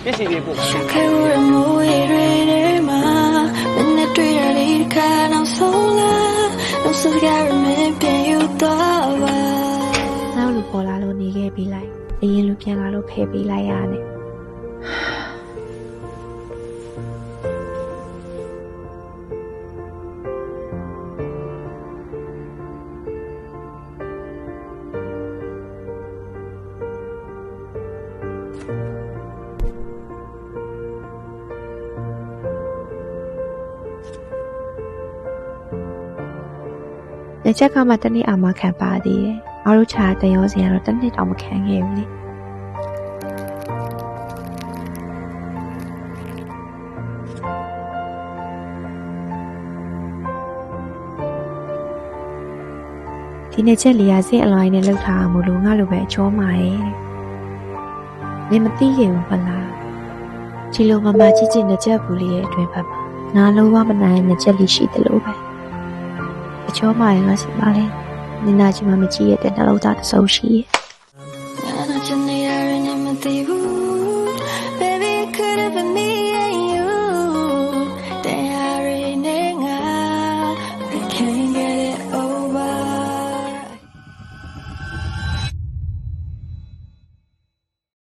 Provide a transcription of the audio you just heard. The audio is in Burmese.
ပစ္စည်းတွေပို့ရှက်ခဲဝရမိုးရေတွေမှာမနဲ့တွေ့ရတဲ့ခါနောက်ဆုံးလာလို့စကားရမပြန်ယူတော့ပါနောက်လူပေါ်လာလို့နေခဲ့ပြီးလိုက်အရင်လူပြန်လာလို့ဖယ်ပေးလိုက်ရတယ်လက်ချက်ကမှတနေ့အောင်မှခံပါသေးတယ်။အားတို့ချာတန်ရောစင်ကတော့တနေ့တောင်မခံခဲ့ဘူးလေ။ဒီနေ့ချက်လေးရစင်အလိုင်းနဲ့လှုပ်ထားအောင်မလို့ငါလိုပဲအချောမာရဲ့။နင်မသိခဲ့ဘူးမလား။ဒီလိုမမချစ်ချစ်နဲ့ချက်ဘူးလေးရဲ့အတွင်းဘက်မှာငါလုံးဝမနိုင်နဲ့ချက်လေးရှိတယ်လို့ပဲ။အချောမာရင်ငါစီပါလေ။နင်နာချင်မှမကြည့်ရတဲ့နှလုံးသားတစ်စုံရှိရဲ့ငါတို့ချင်နေရရင်မသိဘူး